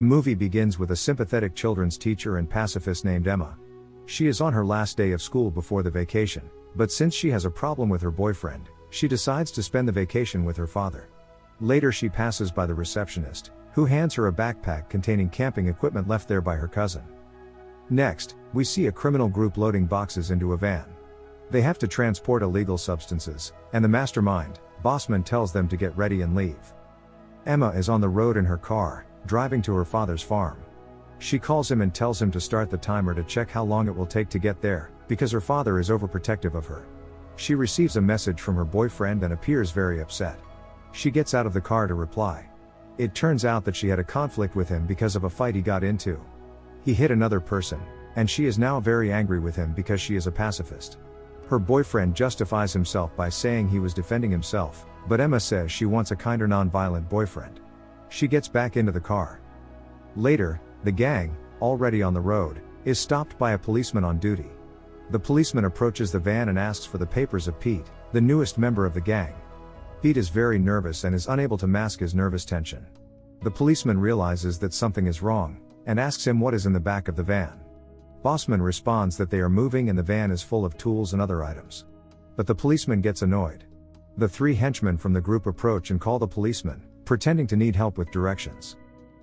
The movie begins with a sympathetic children's teacher and pacifist named Emma. She is on her last day of school before the vacation, but since she has a problem with her boyfriend, she decides to spend the vacation with her father. Later she passes by the receptionist, who hands her a backpack containing camping equipment left there by her cousin. Next, we see a criminal group loading boxes into a van. They have to transport illegal substances, and the mastermind, Bossman, tells them to get ready and leave. Emma is on the road in her car, driving to her father's farm. She calls him and tells him to start the timer to check how long it will take to get there, because her father is overprotective of her. She receives a message from her boyfriend and appears very upset. She gets out of the car to reply. It turns out that she had a conflict with him because of a fight he got into. He hit another person, and she is now very angry with him because she is a pacifist. Her boyfriend justifies himself by saying he was defending himself, but Emma says she wants a kinder non-violent boyfriend. She gets back into the car. Later, the gang, already on the road, is stopped by a policeman on duty. The policeman approaches the van and asks for the papers of Pete, the newest member of the gang. Pete is very nervous and is unable to mask his nervous tension. The policeman realizes that something is wrong, and asks him what is in the back of the van. Bossman responds that they are moving and the van is full of tools and other items. But the policeman gets annoyed. The three henchmen from the group approach and call the policeman, pretending to need help with directions.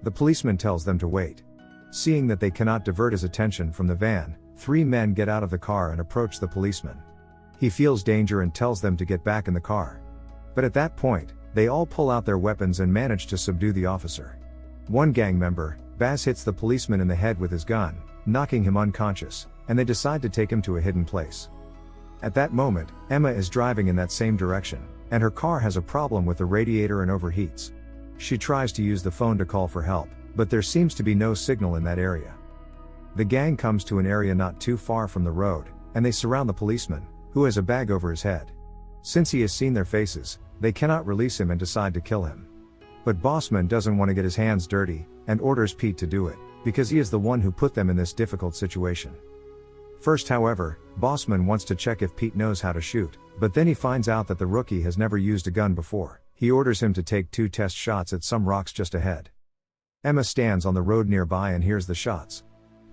The policeman tells them to wait. Seeing that they cannot divert his attention from the van, three men get out of the car and approach the policeman. He feels danger and tells them to get back in the car. But at that point, they all pull out their weapons and manage to subdue the officer. One gang member, Baz, hits the policeman in the head with his gun, knocking him unconscious, and they decide to take him to a hidden place. At that moment, Emma is driving in that same direction, and her car has a problem with the radiator and overheats. She tries to use the phone to call for help, but there seems to be no signal in that area. The gang comes to an area not too far from the road, and they surround the policeman, who has a bag over his head. Since he has seen their faces, they cannot release him and decide to kill him. But Bossman doesn't want to get his hands dirty, and orders Pete to do it, because he is the one who put them in this difficult situation. First, however, Bossman wants to check if Pete knows how to shoot, but then he finds out that the rookie has never used a gun before. He orders him to take 2 test shots at some rocks just ahead. Emma stands on the road nearby and hears the shots.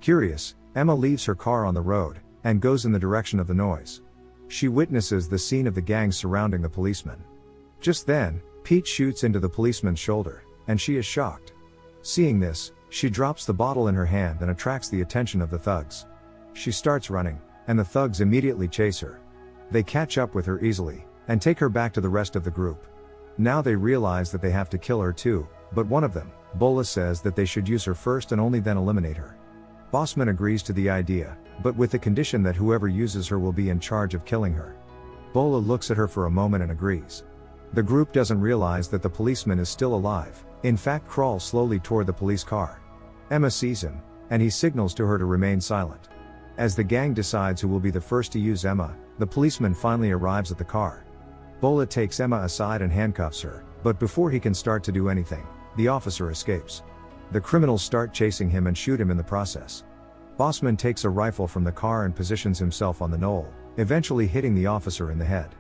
Curious, Emma leaves her car on the road, and goes in the direction of the noise. She witnesses the scene of the gang surrounding the policeman. Just then, Pete shoots into the policeman's shoulder, and she is shocked. Seeing this, she drops the bottle in her hand and attracts the attention of the thugs. She starts running, and the thugs immediately chase her. They catch up with her easily, and take her back to the rest of the group. Now they realize that they have to kill her too, but one of them, Bola, says that they should use her first and only then eliminate her. Bossman agrees to the idea, but with the condition that whoever uses her will be in charge of killing her. Bola looks at her for a moment and agrees. The group doesn't realize that the policeman is still alive, in fact crawls slowly toward the police car. Emma sees him, and he signals to her to remain silent. As the gang decides who will be the first to use Emma, the policeman finally arrives at the car. Bola takes Emma aside and handcuffs her, but before he can start to do anything, the officer escapes. The criminals start chasing him and shoot him in the process. Bossman takes a rifle from the car and positions himself on the knoll, eventually hitting the officer in the head.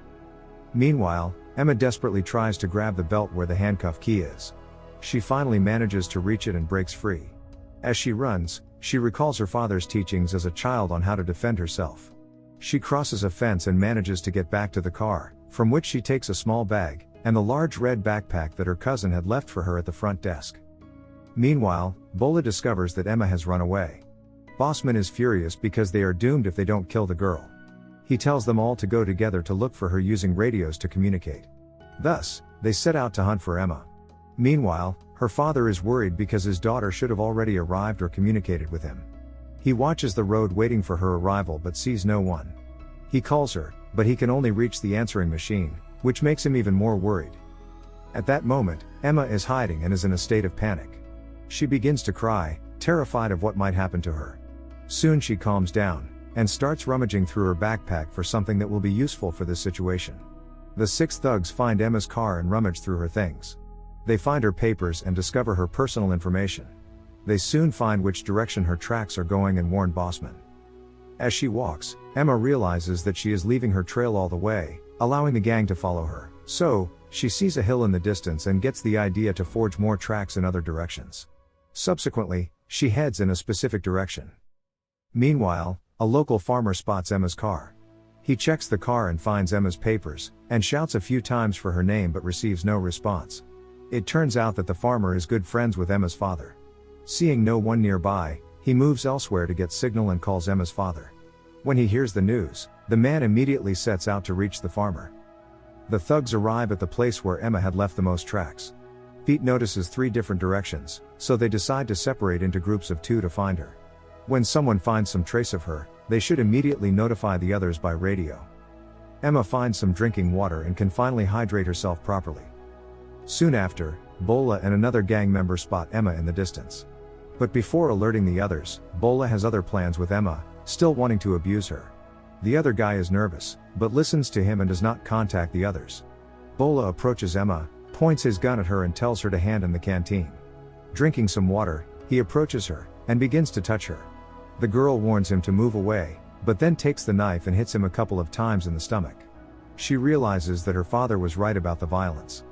Meanwhile, Emma desperately tries to grab the belt where the handcuff key is. She finally manages to reach it and breaks free. As she runs, she recalls her father's teachings as a child on how to defend herself. She crosses a fence and manages to get back to the car, from which she takes a small bag, and the large red backpack that her cousin had left for her at the front desk. Meanwhile, Bola discovers that Emma has run away. Bossman is furious because they are doomed if they don't kill the girl. He tells them all to go together to look for her using radios to communicate. Thus, they set out to hunt for Emma. Meanwhile, her father is worried because his daughter should have already arrived or communicated with him. He watches the road waiting for her arrival but sees no one. He calls her, but he can only reach the answering machine, which makes him even more worried. At that moment, Emma is hiding and is in a state of panic. She begins to cry, terrified of what might happen to her. Soon she calms down, and starts rummaging through her backpack for something that will be useful for this situation. The 6 thugs find Emma's car and rummage through her things. They find her papers and discover her personal information. They soon find which direction her tracks are going and warn Bossman. As she walks, Emma realizes that she is leaving her trail all the way, allowing the gang to follow her. So, she sees a hill in the distance and gets the idea to forge more tracks in other directions. Subsequently, she heads in a specific direction. Meanwhile, a local farmer spots Emma's car. He checks the car and finds Emma's papers, and shouts a few times for her name but receives no response. It turns out that the farmer is good friends with Emma's father. Seeing no one nearby, he moves elsewhere to get signal and calls Emma's father. When he hears the news, the man immediately sets out to reach the farmer. The thugs arrive at the place where Emma had left the most tracks. Pete notices 3 different directions, so they decide to separate into groups of 2 to find her. When someone finds some trace of her, they should immediately notify the others by radio. Emma finds some drinking water and can finally hydrate herself properly. Soon after, Bola and another gang member spot Emma in the distance. But before alerting the others, Bola has other plans with Emma, still wanting to abuse her. The other guy is nervous, but listens to him and does not contact the others. Bola approaches Emma, points his gun at her and tells her to hand him the canteen. Drinking some water, he approaches her, and begins to touch her. The girl warns him to move away, but then takes the knife and hits him a couple of times in the stomach. She realizes that her father was right about the violence.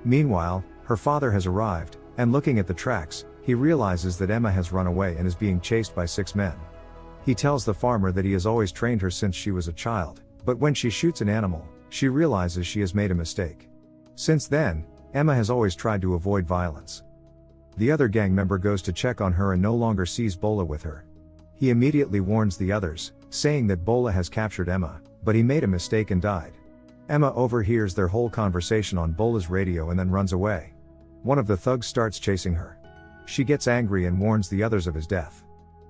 Meanwhile, her father has arrived, and looking at the tracks, he realizes that Emma has run away and is being chased by 6 men. He tells the farmer that he has always trained her since she was a child, but when she shoots an animal, she realizes she has made a mistake. Since then, Emma has always tried to avoid violence. The other gang member goes to check on her and no longer sees Bola with her. He immediately warns the others, saying that Bola has captured Emma, but he made a mistake and died. Emma overhears their whole conversation on Bola's radio and then runs away. One of the thugs starts chasing her. She gets angry and warns the others of his death.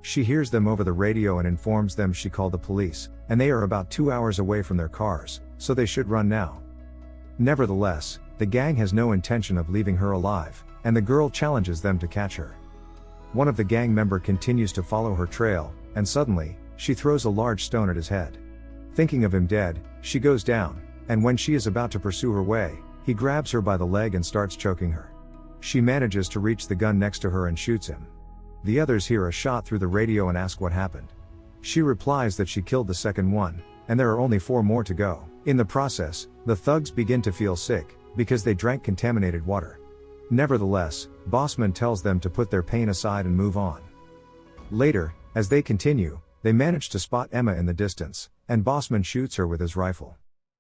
She hears them over the radio and informs them she called the police, and they are about 2 hours away from their cars, so they should run now. Nevertheless, the gang has no intention of leaving her alive, and the girl challenges them to catch her. One of the gang member continues to follow her trail, and suddenly, she throws a large stone at his head. Thinking of him dead, she goes down, and when she is about to pursue her way, he grabs her by the leg and starts choking her. She manages to reach the gun next to her and shoots him. The others hear a shot through the radio and ask what happened. She replies that she killed the second one, and there are only 4 more to go. In the process, the thugs begin to feel sick, because they drank contaminated water. Nevertheless, Bossman tells them to put their pain aside and move on. Later, as they continue, they manage to spot Emma in the distance, and Bossman shoots her with his rifle.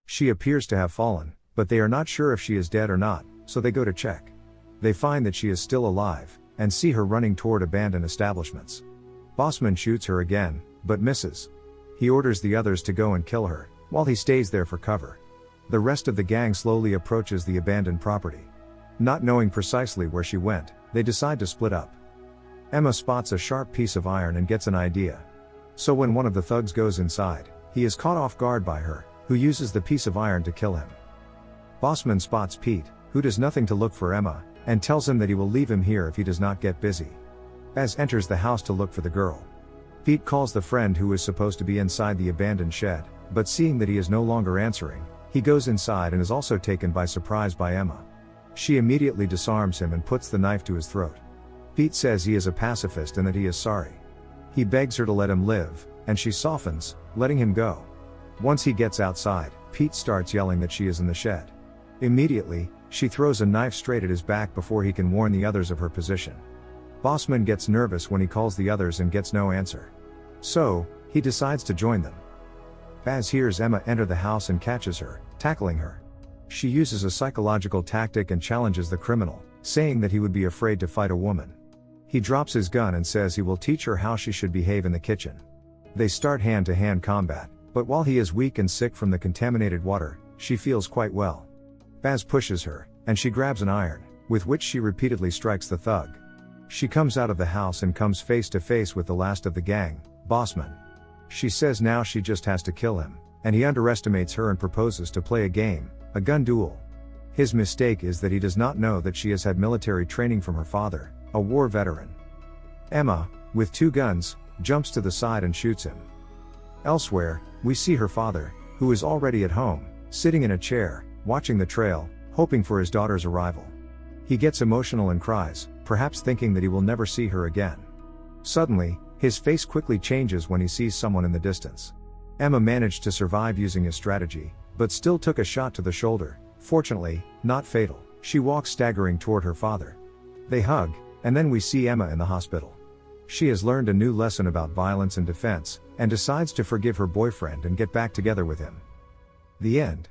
She appears to have fallen, but they are not sure if she is dead or not, so they go to check. They find that she is still alive, and see her running toward abandoned establishments. Bossman shoots her again, but misses. He orders the others to go and kill her, while he stays there for cover. The rest of the gang slowly approaches the abandoned property. Not knowing precisely where she went, they decide to split up. Emma spots a sharp piece of iron and gets an idea. So when one of the thugs goes inside, he is caught off guard by her, who uses the piece of iron to kill him. Bossman spots Pete, who does nothing to look for Emma, and tells him that he will leave him here if he does not get busy. Baz enters the house to look for the girl. Pete calls the friend who is supposed to be inside the abandoned shed, but seeing that he is no longer answering, he goes inside and is also taken by surprise by Emma. She immediately disarms him and puts the knife to his throat. Pete says he is a pacifist and that he is sorry. He begs her to let him live, and she softens, letting him go. Once he gets outside, Pete starts yelling that she is in the shed. Immediately, she throws a knife straight at his back before he can warn the others of her position. Bossman gets nervous when he calls the others and gets no answer. So, he decides to join them. Baz hears Emma enter the house and catches her, tackling her. She uses a psychological tactic and challenges the criminal, saying that he would be afraid to fight a woman. He drops his gun and says he will teach her how she should behave in the kitchen. They start hand-to-hand combat, but while he is weak and sick from the contaminated water, she feels quite well. Baz pushes her, and she grabs an iron, with which she repeatedly strikes the thug. She comes out of the house and comes face to face with the last of the gang, Bossman. She says now she just has to kill him, and he underestimates her and proposes to play a game, a gun duel. His mistake is that he does not know that she has had military training from her father, a war veteran. Emma, with 2 guns, jumps to the side and shoots him. Elsewhere, we see her father, who is already at home, sitting in a chair, watching the trail, hoping for his daughter's arrival. He gets emotional and cries, perhaps thinking that he will never see her again. Suddenly, his face quickly changes when he sees someone in the distance. Emma managed to survive using his strategy, but still took a shot to the shoulder, fortunately, not fatal. She walks staggering toward her father. They hug, And then we see Emma in the hospital. She has learned a new lesson about violence and defense, and decides to forgive her boyfriend and get back together with him. The end.